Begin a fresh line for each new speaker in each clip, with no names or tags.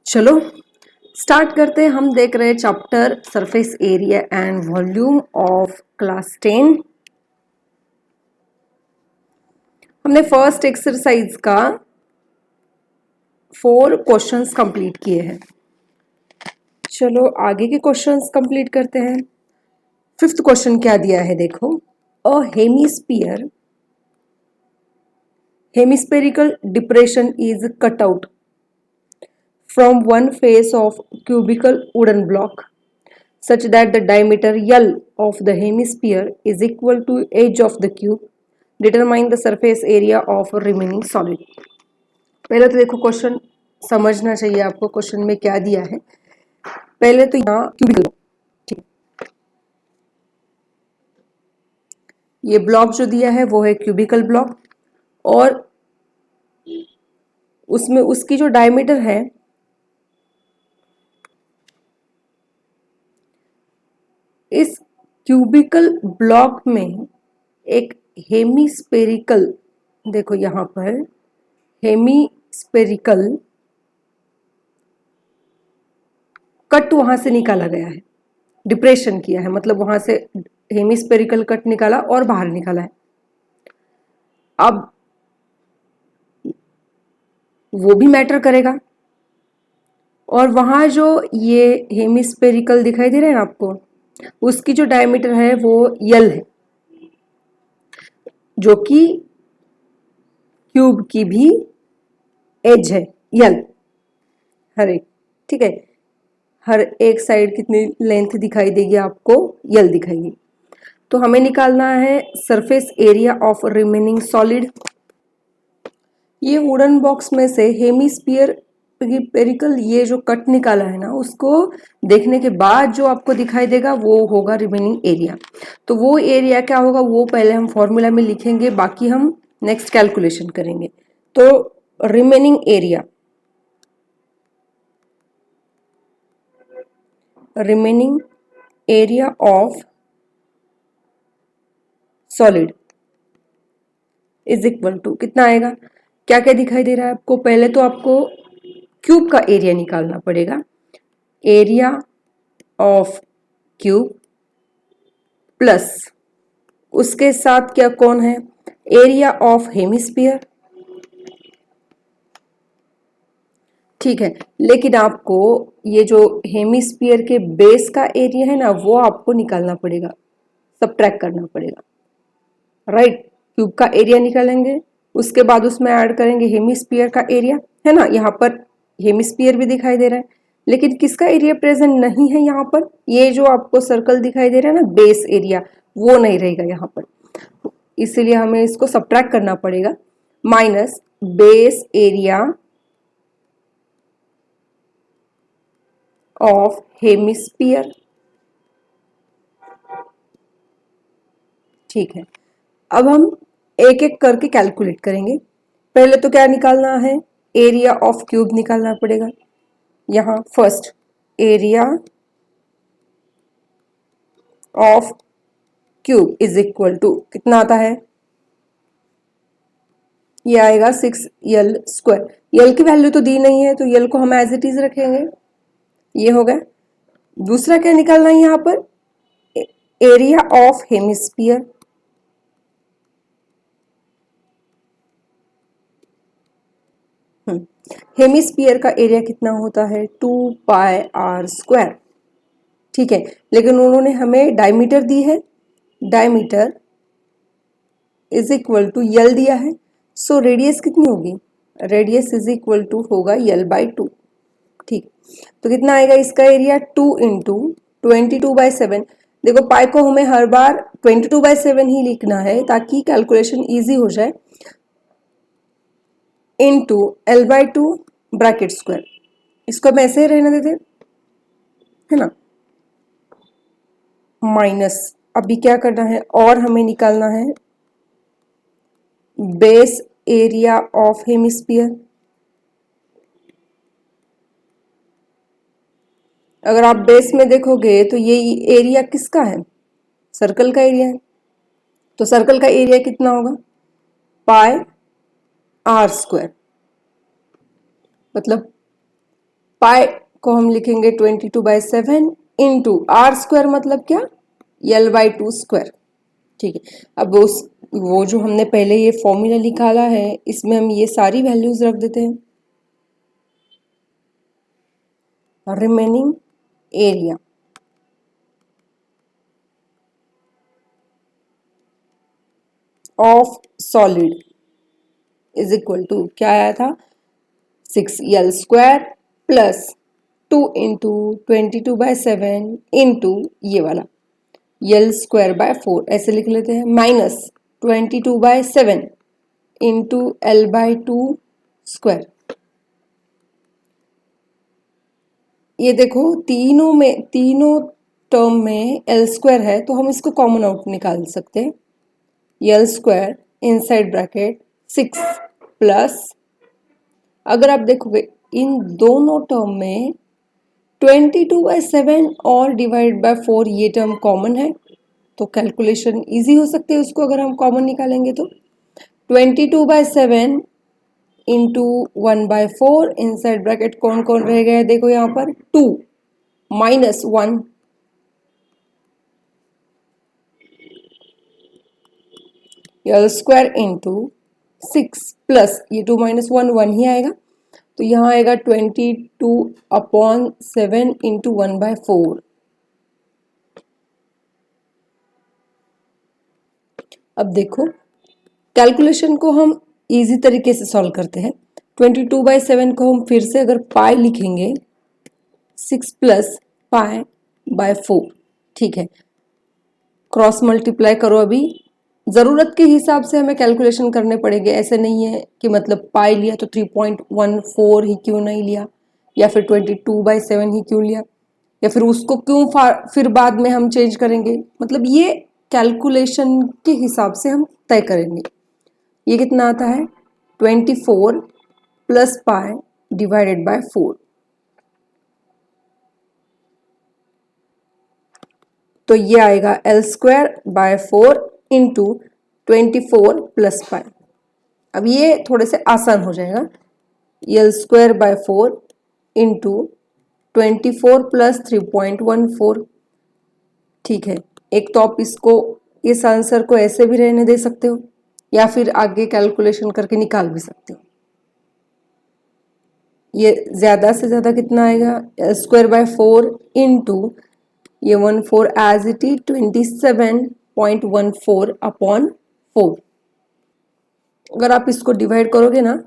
चलो स्टार्ट करते हैं। हम देख रहे हैं chapter surface area and volume of class 10। हमने फर्स्ट एक्सरसाइज का 4 क्वेश्चंस कंप्लीट किए हैं। चलो आगे के क्वेश्चंस कंप्लीट करते हैं। फिफ्थ क्वेश्चन क्या दिया है देखो। A hemispherical depression is cut out from one face of cubical wooden block such that the diameter L of the hemisphere is equal to edge of the cube. Determine the surface area of remaining solid. पहले तो देखो question समझना चाहिए आपको, question में क्या दिया है। पहले तो यहाँ क्यूबिकल, ठीक, ये ब्लॉक जो दिया है वो है क्यूबिकल ब्लॉक और उसमें उसकी जो डायमीटर है इस क्यूबिकल ब्लॉक में एक हेमिस्फेरिकल, देखो यहां पर हेमिस्फेरिकल कट वहां से निकाला गया है, डिप्रेशन किया है, मतलब वहां से हेमिस्फेरिकल कट निकाला और बाहर निकाला है। अब वो भी मैटर करेगा और वहां जो ये हेमिस्फेरिकल दिखाई दे रहा है ना आपको, उसकी जो डायमीटर है वो यल है, जो कि क्यूब की भी एज है यल, हर एक, ठीक है, हर एक साइड कितनी लेंथ दिखाई देगी आपको, यल दिखाएगी। तो हमें निकालना है surface area of remaining solid. ये वुडन बॉक्स में से हेमिस्फीयर पेरिकल ये जो कट निकाला है ना, उसको देखने के बाद जो आपको दिखाई देगा वो होगा रिमेनिंग एरिया। तो वो एरिया क्या होगा वो पहले हम फॉर्मूला में लिखेंगे, बाकी हम नेक्स्ट कैलकुलेशन करेंगे। तो remaining area of solid is equal to कितना आएगा, क्या क्या दिखाई दे रहा है आपको। पहले तो आपको क्यूब का एरिया निकालना पड़ेगा, एरिया ऑफ क्यूब प्लस उसके साथ क्या कौन है, एरिया ऑफ हेमिस्फीयर, ठीक है। लेकिन आपको ये जो हेमिस्फीयर के बेस का एरिया है ना वो आपको निकालना पड़ेगा, सबट्रैक्ट करना पड़ेगा, राइट। क्यूब का एरिया निकालेंगे, उसके बाद उसमें ऐड करेंगे हेमिस्फीयर का एरिया, है ना। यहाँ पर हेमिस्फीयर भी दिखाई दे रहा है, लेकिन किसका एरिया प्रेजेंट नहीं है यहाँ पर, ये जो आपको सर्कल दिखाई दे रहा है ना बेस एरिया, वो नहीं रहेगा यहाँ पर, इसीलिए हमें इसको सबट्रैक्ट करना पड़ेगा। Minus base area of hemisphere, ठीक है। अब हम एक एक करके कैलकुलेट करेंगे। पहले तो क्या निकालना है, एरिया ऑफ क्यूब निकालना पड़ेगा। यहां first area of cube is equal to कितना आता है, ये आएगा 6L²। यल की वैल्यू तो दी नहीं है तो यल को हम एज इट इज रखेंगे, ये हो गया। दूसरा क्या निकालना है यहां पर, एरिया ऑफ हेमिस्फीयर, हेमिस्फीयर का एरिया कितना होता है 2πr², ठीक है। लेकिन उन्होंने हमें डायमीटर दी है, डायमीटर इज इक्वल टू यल दिया है, सो रेडियस कितनी होगी, रेडियस इज इक्वल टू होगा L/2, ठीक। तो कितना आएगा इसका एरिया 2 इंटू 22/7। देखो पाई को हमें हर बार 22/7 ही लिखना है ताकि कैलकुलेशन इजी हो जाए, इंटू L/2 ब्रैकेट स्क्वायर, इसको हम ऐसे ही रहने देते है ना, माइनस अभी क्या करना है और हमें निकालना है बेस एरिया ऑफ हेमिस्फीयर। अगर आप बेस में देखोगे तो ये एरिया किसका है, सर्कल का एरिया है, तो सर्कल का एरिया कितना होगा πr², मतलब पाई को हम लिखेंगे 22/7 इंटू आर स्क्वायर, मतलब क्या, L/2 स्क्वायर। ठीक है, अब वो जो हमने पहले ये फॉर्मूला निकाला है इसमें हम ये सारी वैल्यूज रख देते हैं। Remaining area of solid is equal to क्या आया था, 6L square plus 2 into 22/7 into ये वाला L स्क्वायर बाय 4, ऐसे लिख लेते हैं, माइनस 22/7 इंटू L/2 स्क्वायर। ये देखो तीनों टर्म में L स्क्वायर है तो हम इसको कॉमन आउट निकाल सकते हैं। L square inside bracket 6 plus, अगर आप देखोगे इन दोनों टर्म में 22/7 और डिवाइड बाय 4 ये टर्म कॉमन है तो कैलकुलेशन इजी हो सकती है उसको अगर हम कॉमन निकालेंगे तो 22/7 इंटू 1/4 इनसाइड ब्रैकेट कौन कौन रह गया है, देखो यहाँ पर 2 minus 1, L square into 6 plus ये 2 माइनस 1 1 ही आएगा तो यहाँ आएगा 22/7 इंटू 1/4। अब देखो कैलकुलेशन को हम इजी तरीके से सॉल्व करते हैं। 22/7 को हम फिर से अगर पाई लिखेंगे 6 प्लस पाई बाय 4, ठीक है, क्रॉस मल्टीप्लाई करो। अभी ज़रूरत के हिसाब से हमें कैलकुलेशन करने पड़ेंगे, ऐसे नहीं है कि मतलब पाई लिया तो 3.14 ही क्यों नहीं लिया, या फिर 22/7 ही क्यों लिया, या फिर उसको क्यों फिर बाद में हम चेंज करेंगे, मतलब ये कैलकुलेशन के हिसाब से हम तय करेंगे। ये कितना आता है 24 प्लस पाई डिवाइडेड बाय 4, तो ये आएगा L square by 4 into 24 plus pi. अब ये थोड़े से आसान हो जाएगा, L square by 4 into 24 plus 3.14, ठीक है। एक तो आप इसको इस आंसर को ऐसे भी रहने दे सकते हो या फिर आगे कैलकुलेशन करके निकाल भी सकते हो। ये ज्यादा से ज्यादा कितना आएगा, L स्क्वायर बाय 4 इंटू ये 14 एज इट इज 27.14 अपॉन 4। अगर आप इसको डिवाइड करोगे ना,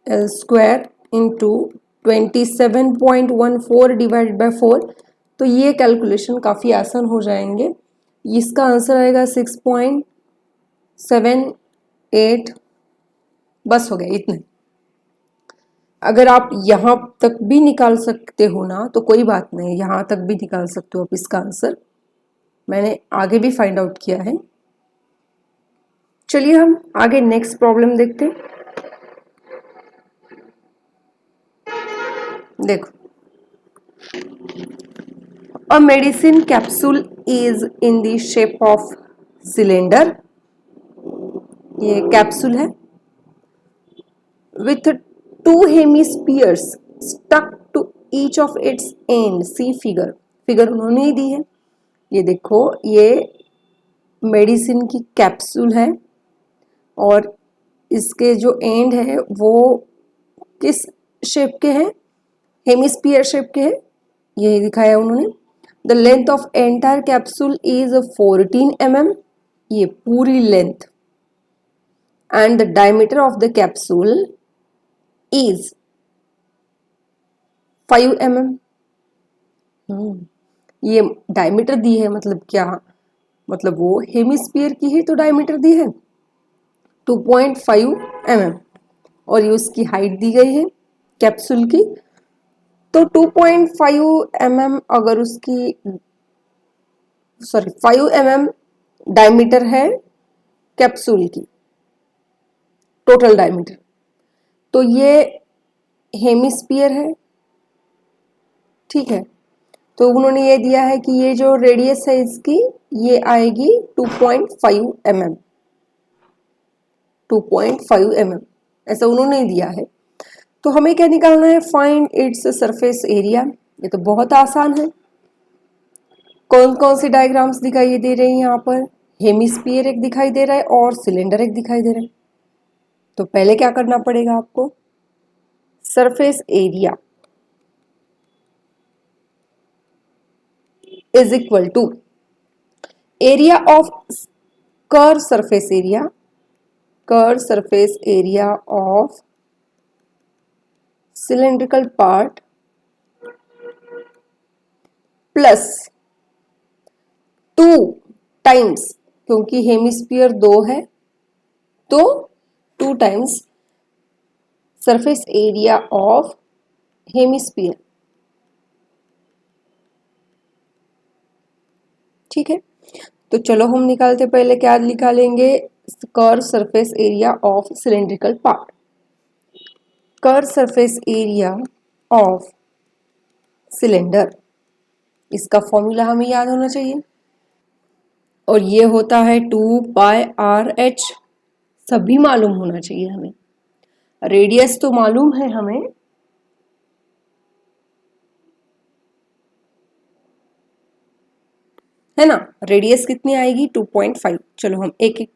L square into 27.14 divided by 4, तो ये कैलकुलेशन काफ़ी आसान हो जाएंगे। इसका आंसर आएगा 6.78, बस हो गया इतने। अगर आप यहाँ तक भी निकाल सकते हो ना तो कोई बात नहीं, यहाँ तक भी निकाल सकते हो आप इसका आंसर, मैंने आगे भी फाइंड आउट किया है। चलिए हम आगे नेक्स्ट प्रॉब्लम देखते हैं। देखो, a medicine capsule is in the shape of cylinder, ये कैप्सूल है, with 2 hemispheres stuck to each of its end, see figure, figure उन्होंने ही दी है। ये देखो ये मेडिसिन की कैप्सूल है और इसके जो एंड है वो किस शेप के हैं, हेमिस्फीयर शेप के हैं, यही दिखाया उन्होंने। The length of entire capsule is 14 mm, ये पूरी length, and the diameter of the capsule is 5 mm। ये डायमीटर दी है मतलब क्या, मतलब वो हेमिस्फीयर की है तो डायमीटर दी है 2.5 mm, और ये उसकी हाइट दी गई है कैप्सूल की, तो 2.5 mm अगर उसकी 5 mm डायमीटर है कैप्सूल की, टोटल डायमीटर, तो ये हेमिस्फीयर है, ठीक है। तो उन्होंने ये दिया है कि ये जो रेडियस है इसकी ये आएगी 2.5 mm, 2.5 mm ऐसा उन्होंने दिया है। तो हमें क्या निकालना है, फाइंड इट्स सरफेस एरिया। ये तो बहुत आसान है। कौन कौन सी डायग्राम्स दिखाई दे रही हैं यहाँ पर, हेमिस्फीयर एक दिखाई दे रहा है और सिलेंडर एक दिखाई दे रहा है। तो पहले क्या करना पड़ेगा आपको, surface area is equal to area of curve surface area, curve surface area of cylindrical part plus 2 times, क्योंकि हेमिस्फीयर 2 है तो 2 times surface area of hemisphere. ठीक है, तो चलो हम निकालते, पहले क्या निकालेंगे, curve surface area of cylindrical part. Curve surface area of cylinder, इसका फॉर्मूला हमें याद होना चाहिए, और ये होता है 2πr/h। सभी मालूम होना चाहिए हमें। रेडियस तो मालूम है हमें, है ना, रेडियस कितनी आएगी 2.5। चलो हम एक एक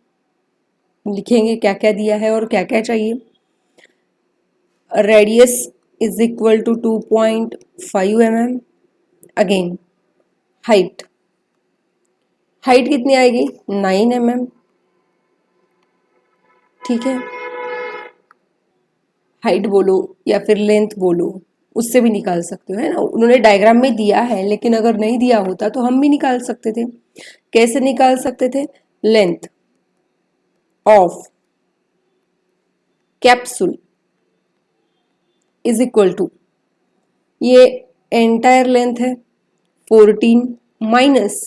लिखेंगे क्या क्या दिया है और क्या क्या चाहिए। Radius is equal to 2.5 mm। Again height, height कितनी आएगी 9 mm। ठीक है, हाइट बोलो या फिर लेंथ बोलो, उससे भी निकाल सकते हो, है ना। उन्होंने डायग्राम में दिया है, लेकिन अगर नहीं दिया होता तो हम भी निकाल सकते थे। कैसे निकाल सकते थे, length of capsule is equal to, ये एंटायर लेंथ है 14 माइनस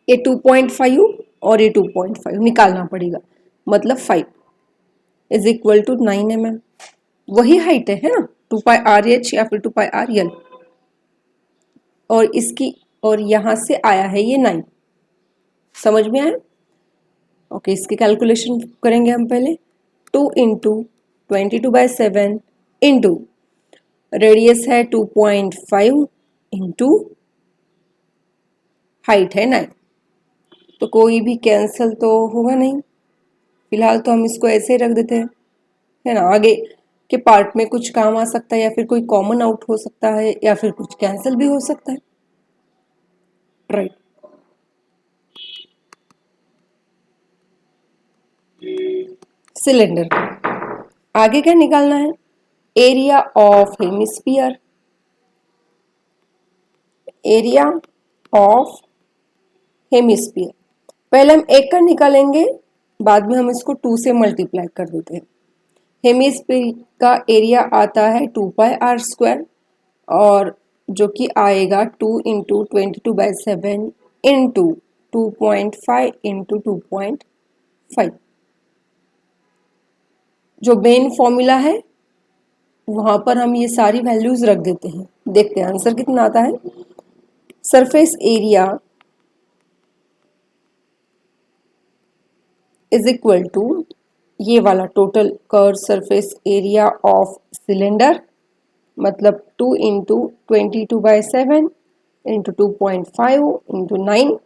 ये 2.5 और ये 2.5 निकालना पड़ेगा, मतलब 5 इज इक्वल टू 9 mm। वही हाइट है ना, 2πr/h या फिर 2πr/l, और इसकी और यहां से आया है ये 9। समझ में आया? ओके, इसकी कैलकुलेशन करेंगे हम पहले। 2 इंटू 22/7 इंटू रेडियस है 2.5 इंटू हाइट है 9। तो कोई भी कैंसिल तो होगा नहीं, फिलहाल तो हम इसको ऐसे ही रख देते हैं, है ना। आगे के पार्ट में कुछ काम आ सकता है, या फिर कोई कॉमन आउट हो सकता है, या फिर कुछ कैंसिल भी हो सकता है, राइट। सिलेंडर आगे क्या निकालना है, area of hemisphere, area of hemisphere. पहले हम एक का निकालेंगे, बाद में हम इसको 2 से मल्टीप्लाई कर देते हैं। हेमिस्फीयर का एरिया आता है 2πr², और जो कि आएगा 2 इंटू 22/7 इंटू 2.5 इंटू 2.5। जो मेन फॉर्मूला है वहां पर हम ये सारी वैल्यूज रख देते हैं। देखते हैं आंसर कितना आता है। Surface area is equal to ये वाला total curve surface area of cylinder, मतलब 2 into 22/7 into 2.5 into 9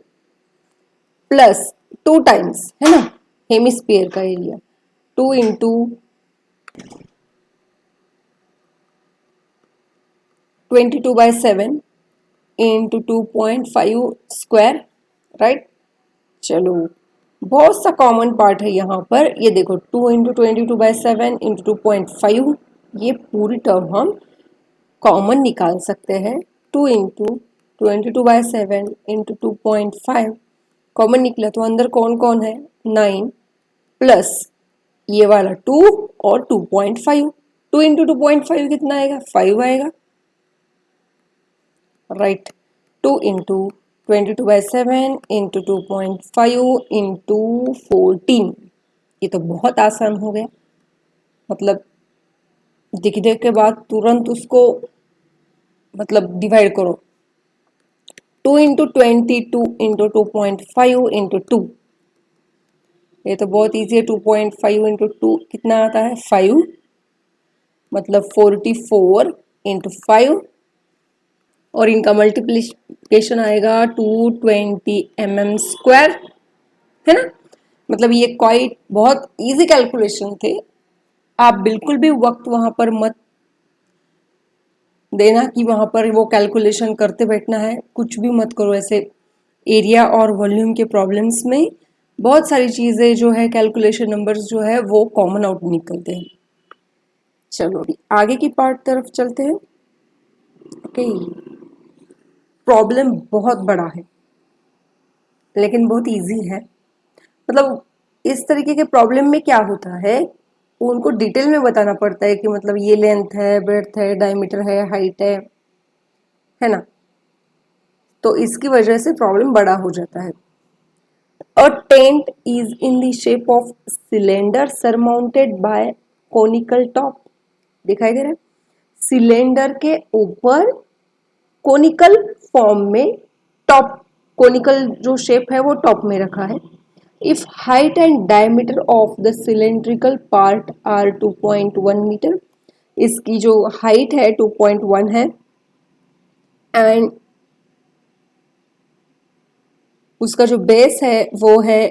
plus 2 times, है ना, हेमिस्फीयर का area 2 into 22/7 into 2.5 square, right. चलो, बहुत सा कॉमन पार्ट है यहाँ पर, ये देखो 2 इंटू 22/7 इंटू 2.5, ये पूरी टर्म हम कॉमन निकाल सकते हैं। 2 इंटू 22/7 इंटू 2.5 कॉमन निकला, तो अंदर कौन कौन है 9 प्लस ये वाला 2 और 2.5। 2 इंटू 2.5 कितना आएगा 5 आएगा, राइट। 2 into 22/7 into 2.5 into 14। ये तो बहुत आसान हो गया, मतलब दिखने के बाद तुरंत उसको मतलब डिवाइड करो। 2 इंटू 22 इंटू 2.5 इंटू 2, ये तो बहुत ईजी है। 2.5 इंटू 2 कितना आता है 5, मतलब 44 इंटू 5, और इनका मल्टीप्लिकेशन आएगा 220 mm², है ना। मतलब ये क्वाइट बहुत इजी कैलकुलेशन थे। आप बिल्कुल भी वक्त वहां पर मत देना कि वहां पर वो कैलकुलेशन करते बैठना है, कुछ भी मत करो ऐसे। एरिया और वॉल्यूम के प्रॉब्लम्स में बहुत सारी चीजें जो है, कैलकुलेशन नंबर्स जो है वो कॉमन आउट निकलते हैं। चलो अभी आगे की पार्ट तरफ चलते हैं। ओके, प्रॉब्लम बहुत बड़ा है लेकिन बहुत इजी है। मतलब इस तरीके के प्रॉब्लम में क्या होता है, उनको डिटेल में बताना पड़ता है कि मतलब ये लेंथ है, ब्रेड्थ है, डायमीटर है, हाइट है ना। तो इसकी वजह से प्रॉब्लम बड़ा हो जाता है। A tent is in the shape of cylinder surmounted by conical top. दिखाई दे रहा है, सिलेंडर के ऊपर कोनिकल फॉर्म में टॉप, कोनिकल जो शेप है वो टॉप में रखा है। If height and diameter of the cylindrical part are 2.1 metre, इसकी जो हाइट है 2.1 है, एंड उसका जो बेस है वो है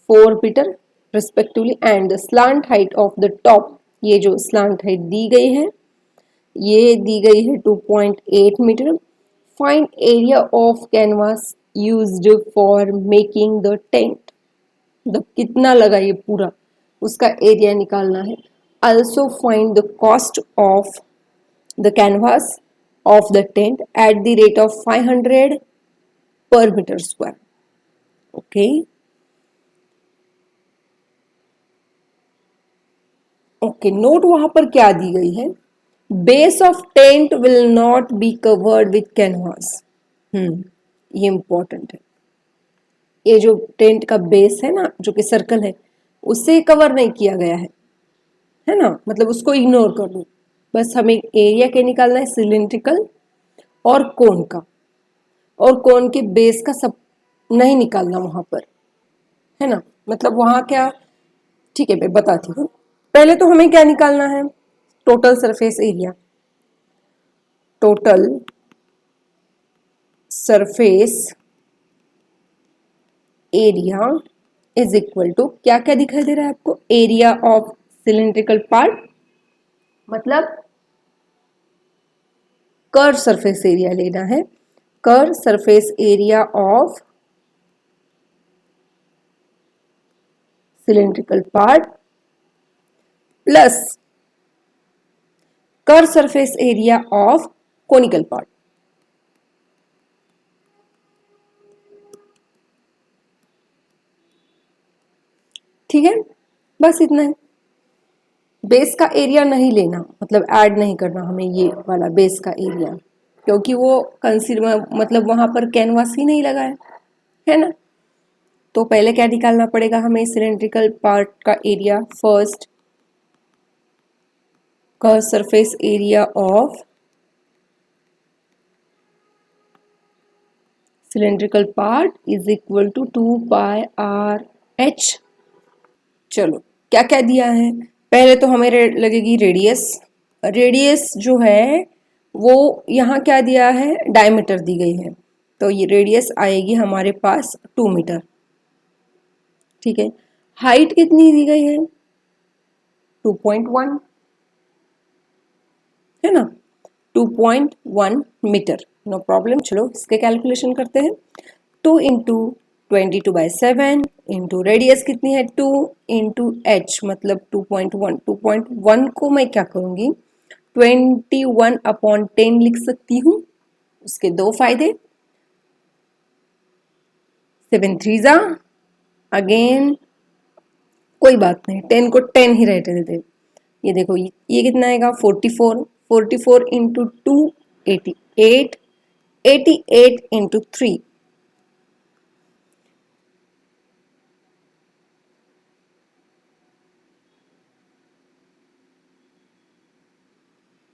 4 metre respectively, and the slant height of the top, ये जो स्लांट हाइट दी गई है ये दी गई है 2.8 metre. Find area of canvas used for making the tent, मतलब कितना लगा ये पूरा, उसका एरिया निकालना है। also find the cost of the canvas of the tent at the rate of 500 per meter square. Okay. Okay, note वहां पर क्या दी गई है, base of tent will not be covered with canvas. ये इंपॉर्टेंट है। ये जो टेंट का बेस है ना, जो कि सर्कल है, उससे कवर नहीं किया गया है ना, मतलब उसको इग्नोर कर लो। बस हमें एरिया क्या निकालना है, सिलिंड्रिकल और कोन का, और कोन के बेस का सब नहीं निकालना वहां पर, है ना। मतलब वहां क्या, ठीक है मैं बताती हूँ। पहले तो हमें क्या निकालना है, total surface area. Total surface area is equal to, क्या क्या दिखाई दे रहा है आपको, एरिया ऑफ सिलिंड्रिकल पार्ट, मतलब कर्व सरफेस एरिया लेना है। Curve surface area of cylindrical part plus curve surface area of conical part. ठीक है, बस इतना है। बेस का एरिया नहीं लेना, मतलब ऐड नहीं करना हमें ये वाला बेस का एरिया, क्योंकि वो कंसीडर मतलब वहां पर कैनवास ही नहीं लगा है ना। तो पहले क्या निकालना पड़ेगा हमें, सिलेंड्रिकल पार्ट का area first, curve surface area of cylindrical part is equal to 2πr/h। चलो क्या क्या दिया है, पहले तो हमें लगेगी रेडियस। रेडियस जो है वो यहाँ क्या दिया है, डायमीटर दी गई है, तो ये रेडियस आएगी हमारे पास 2 मीटर। ठीक है, हाइट कितनी दी गई है, 2.1, है ना, 2.1 मीटर, नो प्रॉब्लम। चलो इसके कैलकुलेशन करते हैं। 2 इंटू 22/7 इंटू रेडियस कितनी है 2 इंटू एच, मतलब 2.1। 2.1 को मैं क्या करूंगी, 21/10 लिख सकती हूँ। उसके दो फायदे, 7 3 जा अगेन, कोई बात नहीं 10 को 10 ही रहते देते। ये देखो ये कितना आएगा 44, 44 इंटू 2 88, 88 इंटू 3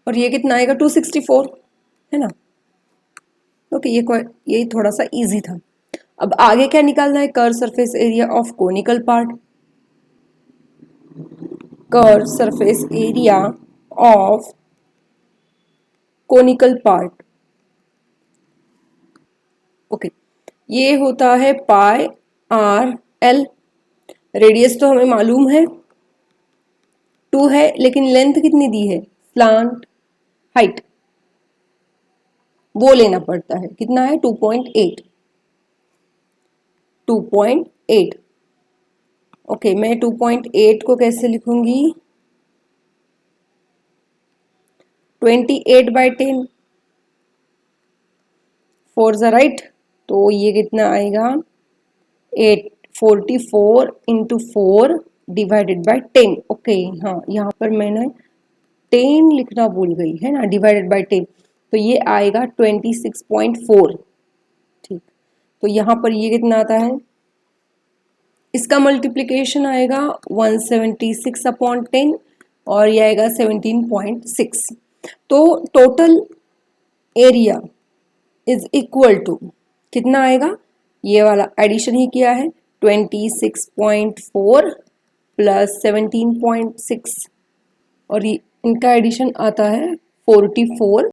और ये कितना आएगा 264, है ना। ओके, ये थोड़ा सा इजी था। अब आगे क्या निकालना है, curve surface area of conical part. Curve surface area of conical part. Okay, ये होता है पाई आर एल। रेडियस तो हमें मालूम है 2 है, लेकिन लेंथ कितनी दी है, स्लांट हाइट वो लेना पड़ता है, कितना है 2.8। 2.8। ओके, मैं 2.8 को कैसे लिखूंगी, 28/10 4 ज़ राइट, तो ये कितना आएगा 844 इंटू 4 डिवाइडेड बाय 10। ओके, हाँ यहाँ पर मैंने 10 लिखना भूल गई है ना, डिवाइडेड बाय 10, तो ये आएगा 26.4। ठीक, तो यहाँ पर ये कितना आता है, इसका मल्टीप्लिकेशन आएगा 176/10 और ये आएगा 17.6। तो total area is equal to कितना आएगा, ये वाला एडिशन ही किया है 26.4 प्लस 17.6 और इनका एडिशन आता है 44